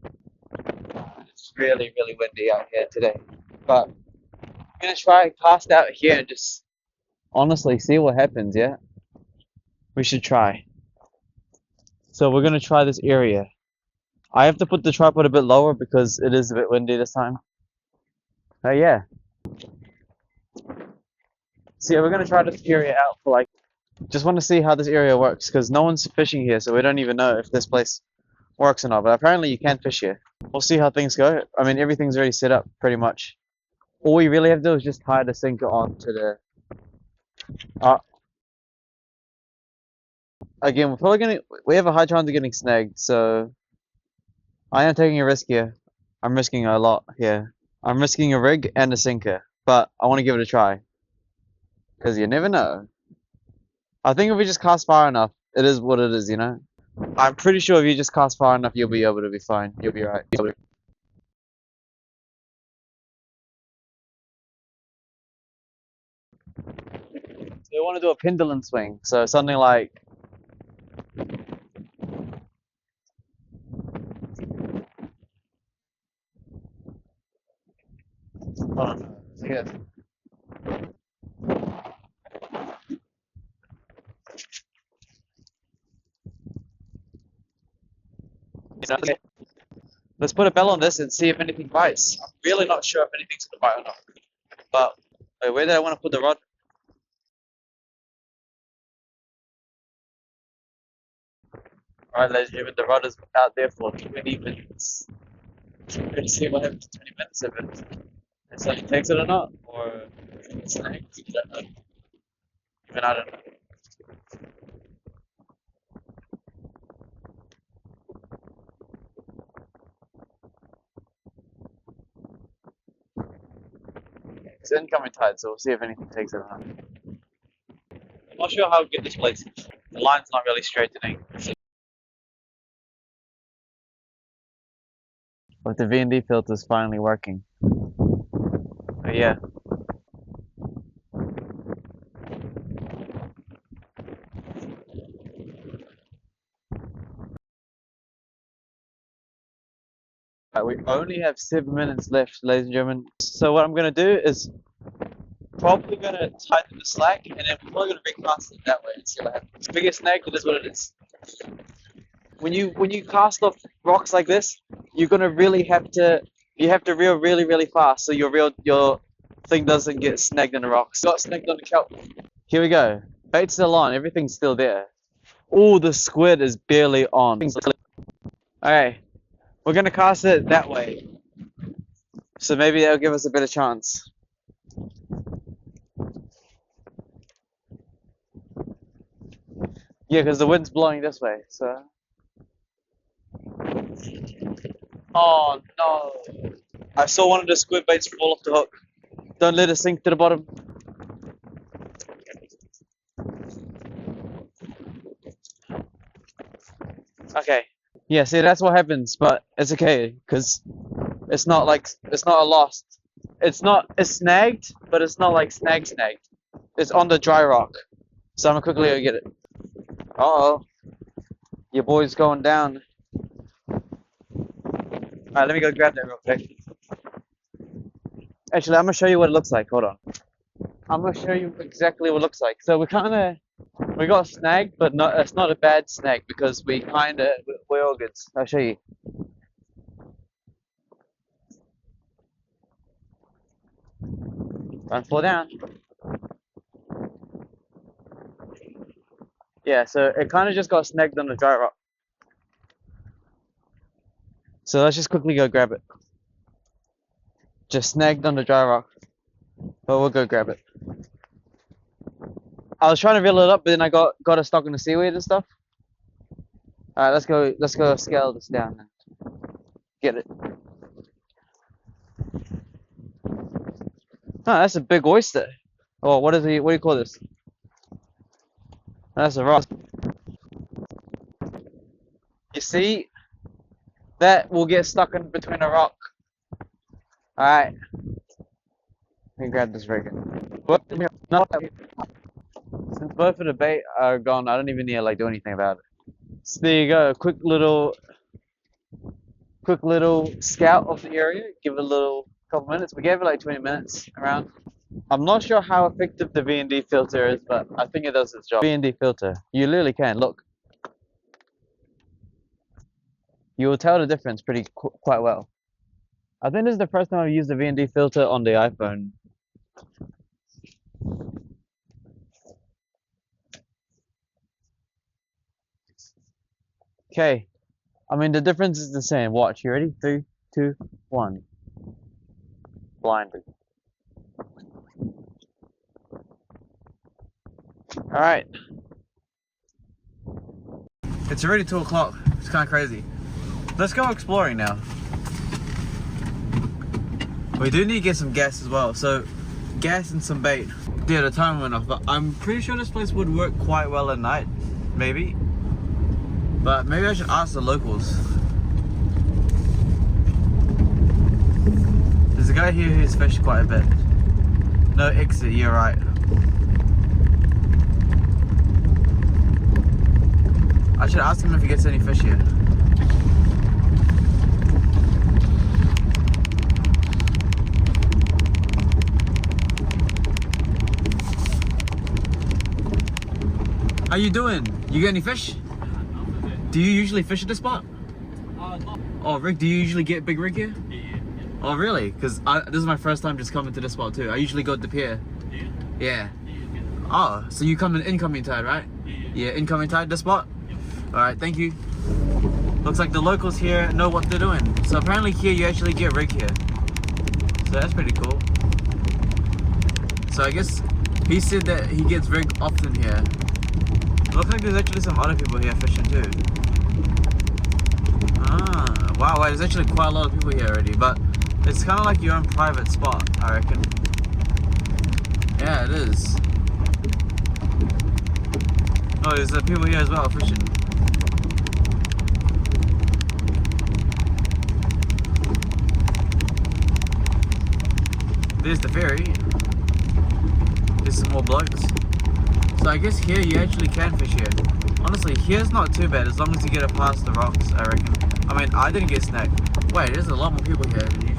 it's really, really windy out here today. But I'm going to try and cast out here and just honestly see what happens, yeah? We should try. So, we're going to try this area. I have to put the tripod a bit lower because it is a bit windy this time. Yeah. So yeah, we're gonna try this area out for like, just want to see how this area works because no one's fishing here, so we don't even know if this place works or not. But apparently you can fish here. We'll see how things go. I mean, everything's already set up pretty much. All we really have to do is just tie the sinker onto the. Uh, Again, we have a high chance of getting snagged, so I am taking a risk here. I'm risking a lot here. I'm risking a rig and a sinker, but I want to give it a try because you never know. I think if we just cast far enough, it is what it is, you know? I'm pretty sure if you just cast far enough, you'll be able to be fine. You'll be right. So we want to do a pendulum swing. So something like. Hold on. Yeah. Okay. Let's put a bell on this and see if anything bites. I'm really not sure if anything's gonna bite or not. But wait, where did I want to put the rod? Alright, ladies and gentlemen, the rod is out there for 20 minutes. We're gonna see what happens in 20 minutes if it something takes it or not. Or if it's snagged. I don't know. Even I don't know. It's incoming tide, so we'll see if anything takes it on. I'm not sure how good this place is. The line's not really straightening. But the V&D filter's finally working. But yeah. We only have 7 minutes left, ladies and gentlemen. So what I'm gonna do is probably gonna tighten the slack, and then we're probably gonna recast it that way and see what happens. Biggest snag, it is what it is. When you cast off rocks like this, you're gonna really have to reel really fast so your thing doesn't get snagged in the rocks. Got snagged on the kelp. Here we go. Bait's still on. Everything's still there. Oh, the squid is barely on. Okay. We're gonna cast it that way, so maybe that'll give us a better chance. Yeah, because the wind's blowing this way, so. Oh no! I saw one of the squid baits fall off the hook. Don't let it sink to the bottom. Okay. Yeah, see, that's what happens, but it's okay, because it's not a loss. It's snagged, but it's not like snagged. It's on the dry rock. So I'm gonna quickly go get it. Uh-oh. Your boy's going down. Alright, let me go grab that real quick. Actually, I'm gonna show you what it looks like. Hold on. I'm gonna show you exactly what it looks like. So we got snagged, but it's not a bad snag because we're all good. I'll show you. Don't fall down. Yeah, so it kind of just got snagged on the dry rock. So let's just quickly go grab it. Just snagged on the dry rock. But we'll go grab it. I was trying to reel it up, but then I got it stuck in the seaweed and stuff. Alright, let's go scale this down and get it. Oh, that's a big oyster. Oh, what do you call this? That's a rock. You see? That will get stuck in between a rock. Alright. Let me grab this rig. Since both of the bait are gone, I don't even need to do anything about it. So there you go, quick little scout of the area. Give it a little couple minutes. We gave it like 20 minutes around. I'm not sure how effective the V&D filter is, but I think it does its job. V&D filter, you literally can look. You will tell the difference quite well. I think this is the first time I've used the V&D filter on the iPhone. Okay, I mean the difference is the same. Watch, you ready? 3, 2, 1. Blinded. Alright. It's already 2 o'clock. It's kind of crazy. Let's go exploring now. We do need to get some gas as well. So, gas and some bait. Yeah, the time went off, but I'm pretty sure this place would work quite well at night. Maybe. But maybe I should ask the locals. There's a guy here who's fished quite a bit. No exit, you're right. I should ask him if he gets any fish here. How you doing? You get any fish? Do you usually fish at this spot? No. Oh, Rick, do you usually get big rig here? Yeah. Oh, really? Because this is my first time just coming to this spot too. I usually go to the pier. Yeah. Yeah. Oh, so you come in incoming tide, right? Yeah, incoming tide, this spot? Yep. Alright, thank you. Looks like the locals here know what they're doing. So apparently here you actually get rig here. So that's pretty cool. So I guess he said that he gets rig often here. Looks like there's actually some other people here fishing too. Ah, wow, there's actually quite a lot of people here already, but it's kind of like your own private spot, I reckon. Yeah, it is. Oh, there's people here as well fishing. There's the ferry. There's some more blokes. So I guess here you actually can fish here. Honestly, here's not too bad as long as you get it past the rocks, I reckon. I mean, I didn't get snagged. Wait, there's a lot more people here than usual.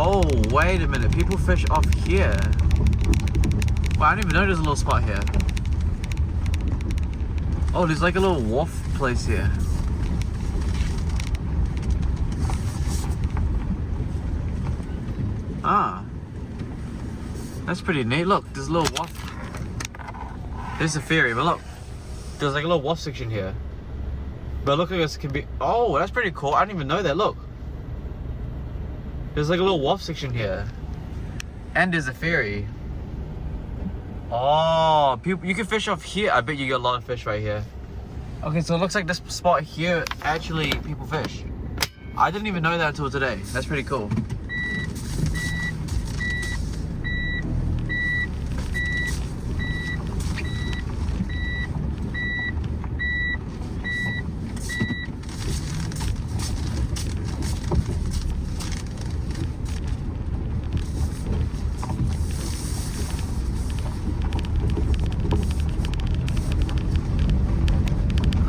Oh, wait a minute. People fish off here. Wow, I didn't even know there's a little spot here. Oh, there's like a little wharf place here. Ah. That's pretty neat. Look, there's a little wharf. There's a ferry, but look. There's like a little wharf section here. But look like this can be... Oh, that's pretty cool. I didn't even know that. Look. There's like a little wharf section here. And there's a ferry. Oh, people, you can fish off here. I bet you get a lot of fish right here. Okay, so it looks like this spot here, actually, people fish. I didn't even know that until today. That's pretty cool.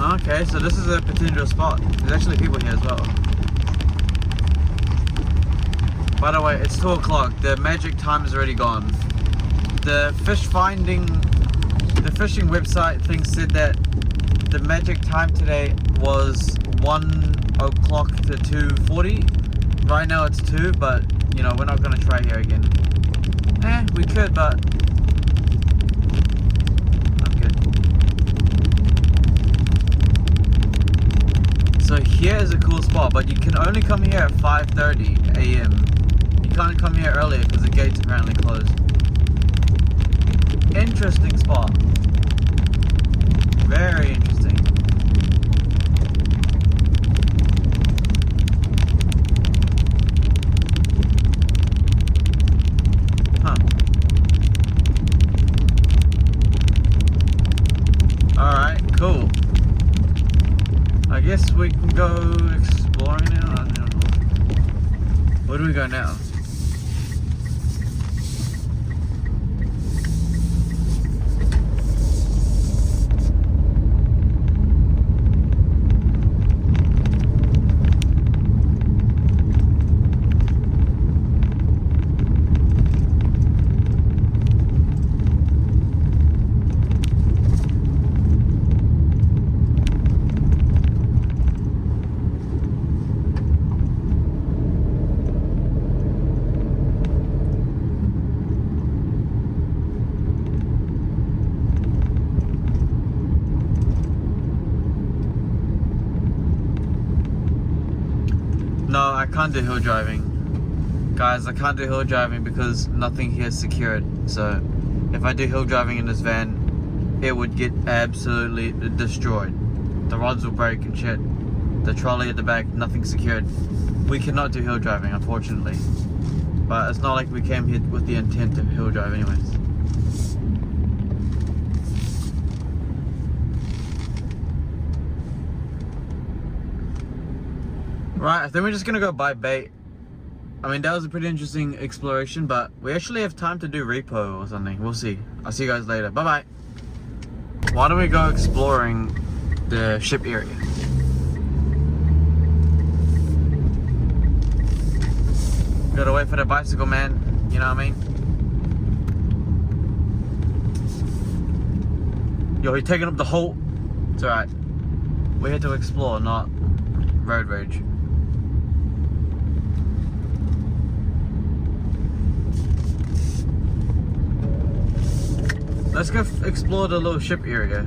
Okay, so this is a potential spot. There's actually people here as well. By the way, it's 2 o'clock. The magic time is already gone. The fishing website thing said that the magic time today was 1 o'clock to 2:40. Right now it's 2, but you know, we're not gonna try here again. We could, but I'm good. So here is a cool spot, but you can only come here at 5:30 a.m. You can't come here earlier because the gate's apparently closed. Interesting spot. Very interesting. Huh. Alright, cool. I guess we can go exploring now. I don't know. Where do we go now? No, I can't do hill driving. Guys, I can't do hill driving because nothing here is secured. So, if I do hill driving in this van, it would get absolutely destroyed. The rods will break and shit. The trolley at the back, nothing secured. We cannot do hill driving, unfortunately. But it's not like we came here with the intent to hill drive anyways. Right, I think we're just gonna go buy bait. I mean, that was a pretty interesting exploration, but we actually have time to do repo or something. We'll see. I'll see you guys later. Bye-bye. Why don't we go exploring the ship area? Gotta wait for the bicycle man, you know what I mean? Yo, he's taking up the whole... It's alright. We're here to explore, not road rage. Let's go explore the little ship area.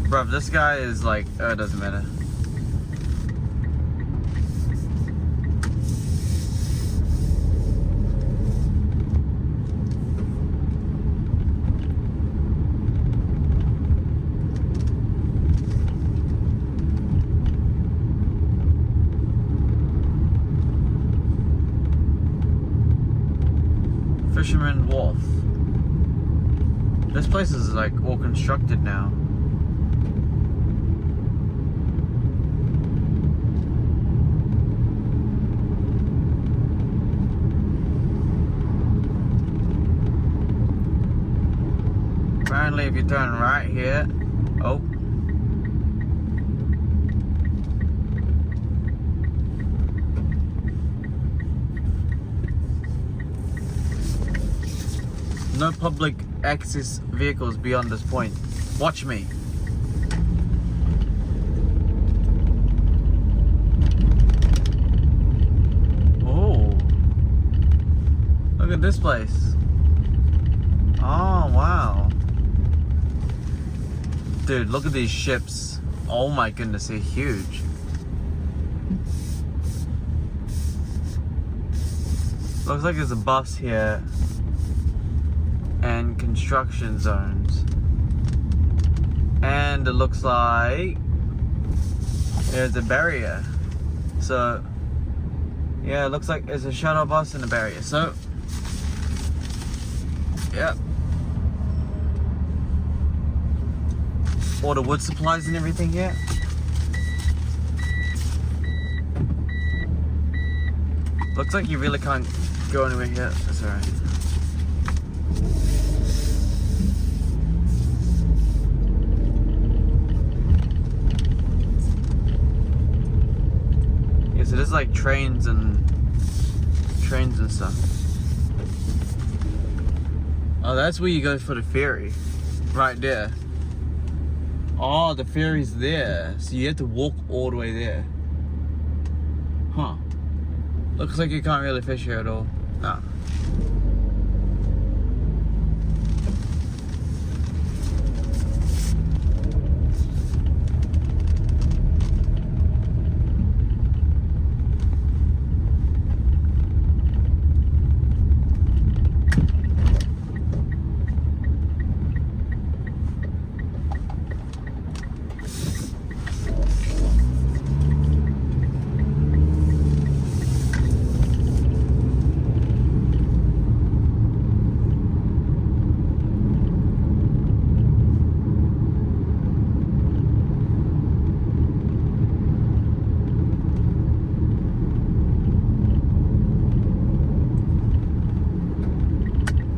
Bruv, this guy is like, oh, it doesn't matter. place is like all constructed now. Apparently if you turn right here, oh. No public access vehicles beyond this point. Watch me. Oh. Look at this place. Oh, wow. Dude, look at these ships. Oh my goodness, they're huge. Looks like there's a bus here. And construction zones. And it looks like there's a barrier. So, yeah, it looks like there's a shuttle bus and a barrier. So, yeah. All the wood supplies and everything here. Looks like you really can't go anywhere here. That's alright. Yeah, so there's like trains and stuff. Oh, that's where you go for the ferry. Right there. Oh, the ferry's there. So you have to walk all the way there. Huh. Looks like you can't really fish here at all. Nah.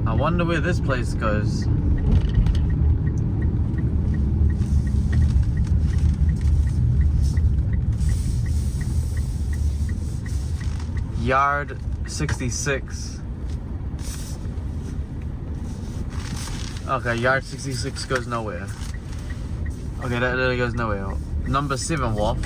I wonder where this place goes. Yard 66. Okay, yard 66 goes nowhere. Okay, that literally goes nowhere. Number 7 wharf.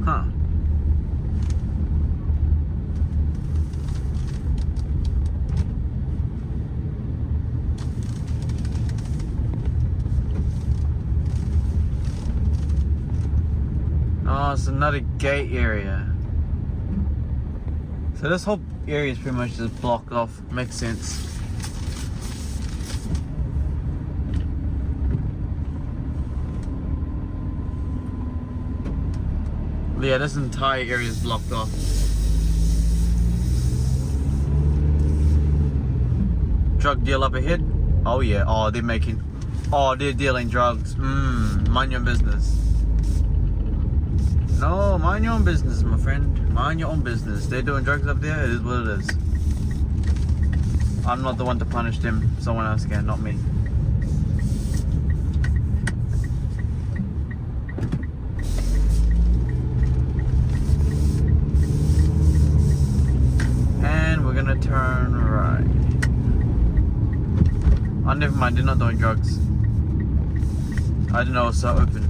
Huh. Oh, it's another gate area. So this whole area is pretty much just blocked off. Makes sense. Yeah, this entire area is blocked off. Drug deal up ahead. Oh yeah. Oh, they're dealing drugs. Mind your own business. No, mind your own business, my friend. Mind your own business. They're doing drugs up there. It is what it is. I'm not the one to punish them. Someone else can, not me. Gonna turn right. Oh, never mind, they're not doing drugs. I didn't know it was so open.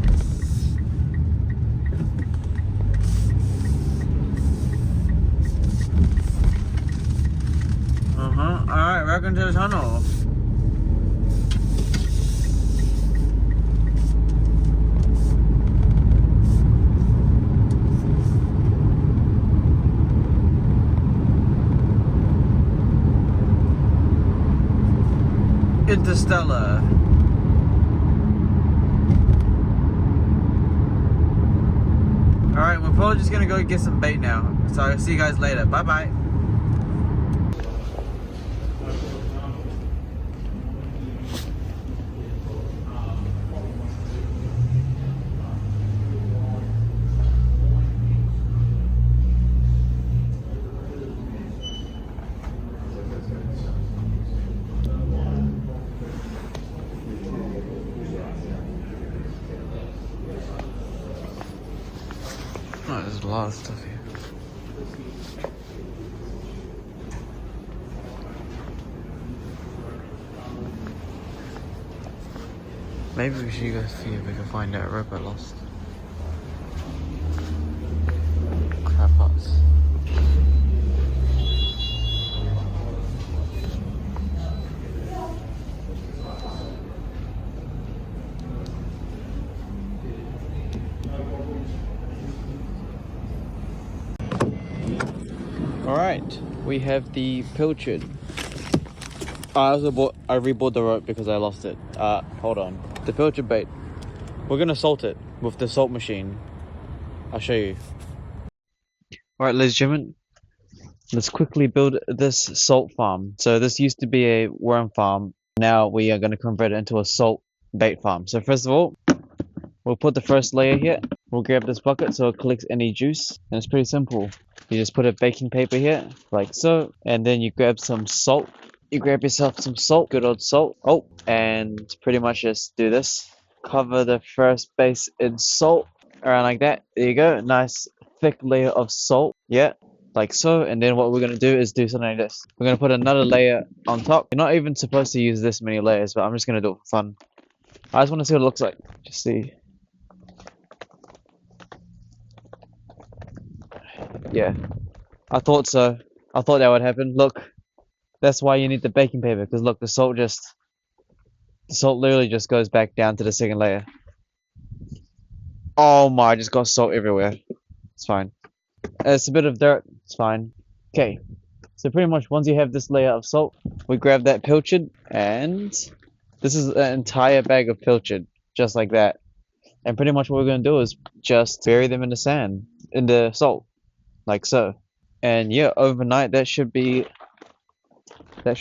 Alright, welcome to the tunnel. Interstellar. Alright, we're I'm probably just gonna go get some bait now. So I'll see you guys later. Bye bye. Oh, there's a lot of stuff here. Maybe we should go see if we can find out rope I lost. Crab pots. Alright, we have the pilchard. I rebought the rope because I lost it. Hold on. The pilchard bait. We're gonna salt it with the salt machine. I'll show you. Alright, ladies and gentlemen, let's quickly build this salt farm. So this used to be a worm farm. Now we are gonna convert it into a salt bait farm. So first of all, we'll put the first layer here. We'll grab this bucket so it collects any juice. And it's pretty simple. You just put a baking paper here, like so. And then you grab some salt. You grab yourself some salt, good old salt. Oh, and pretty much just do this. Cover the first base in salt, around like that. There you go, nice thick layer of salt. Yeah, like so. And then what we're gonna do is do something like this. We're gonna put another layer on top. You're not even supposed to use this many layers, but I'm just gonna do it for fun. I just want to see what it looks like. Just see. Yeah, I thought so. I thought that would happen. Look. That's why you need the baking paper, because look, the salt literally just goes back down to the second layer. Oh my, I just got salt everywhere. It's fine. It's a bit of dirt, it's fine. Okay, so pretty much once you have this layer of salt, we grab that pilchard, and this is an entire bag of pilchard, just like that. And pretty much what we're going to do is just bury them in the sand, in the salt, like so. And yeah, overnight that should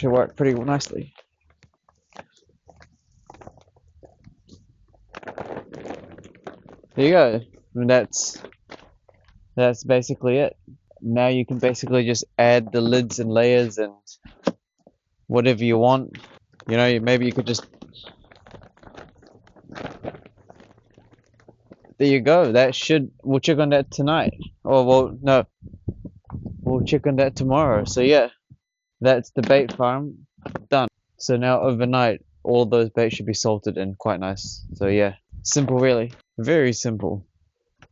work pretty nicely. There you go. And that's basically it. Now you can basically just add the lids and layers and whatever you want. You know, maybe you could just... There you go. We'll check on that tonight. Or, well, no. We'll check on that tomorrow. So yeah. That's the bait farm done. So now overnight, all those baits should be salted and quite nice. So yeah, simple really, very simple. I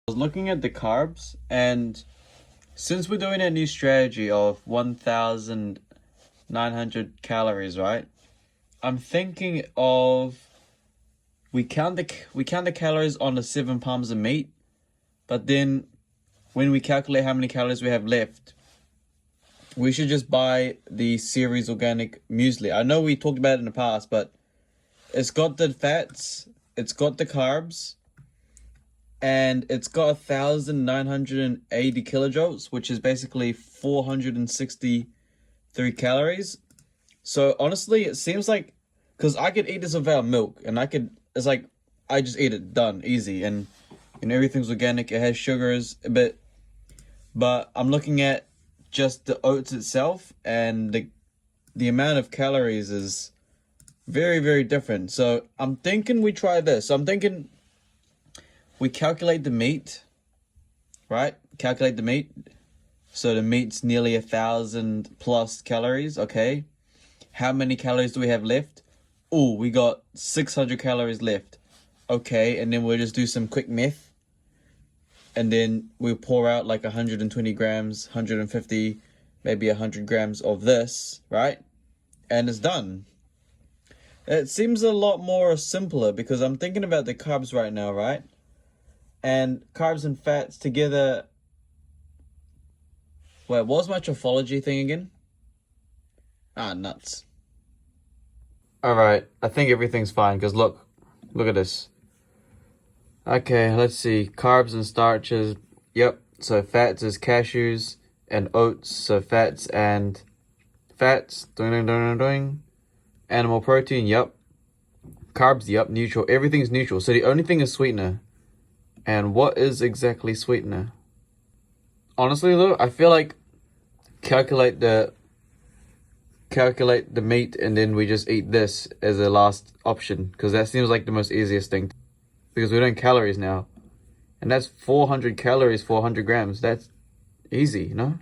was looking at the carbs, and since we're doing a new strategy of 1,900 calories, right? I'm thinking of we count the calories on the 7 pounds of meat, but then when we calculate how many calories we have left, we should just buy the Ceres Organic Muesli. I know we talked about it in the past, but it's got the fats, it's got the carbs, and it's got 1,980 kilojoules, which is basically 463 calories. So honestly, it seems like, because I could eat this without milk, and it's like, I just eat it, done, easy, and everything's organic, it has sugars, but I'm looking at just the oats itself, and the amount of calories is very, very different. So I'm thinking we try this. I'm thinking we calculate the meat, right? Calculate the meat. So the meat's nearly 1,000 plus calories, okay? How many calories do we have left? Oh, we got 600 calories left. Okay, and then we'll just do some quick math. And then we'll pour out like 120 grams, 150, maybe 100 grams of this, right? And it's done. It seems a lot more simpler because I'm thinking about the carbs right now, right? And carbs and fats together. Wait, what was my trophology thing again? Ah, nuts. Alright, I think everything's fine because look at this. Okay, let's see. Carbs and starches, Yep. So fats is cashews and oats. So fats and fats. Doing, doing, doing, doing. Animal protein. Yep. Carbs. Yep. Neutral. Everything's neutral. So the only thing is sweetener. And what is exactly sweetener? Honestly, though, I feel like calculate the meat and then we just eat this as a last option because that seems like the most easiest thing because we're doing calories now and that's 400 calories 400 grams. That's easy, you know.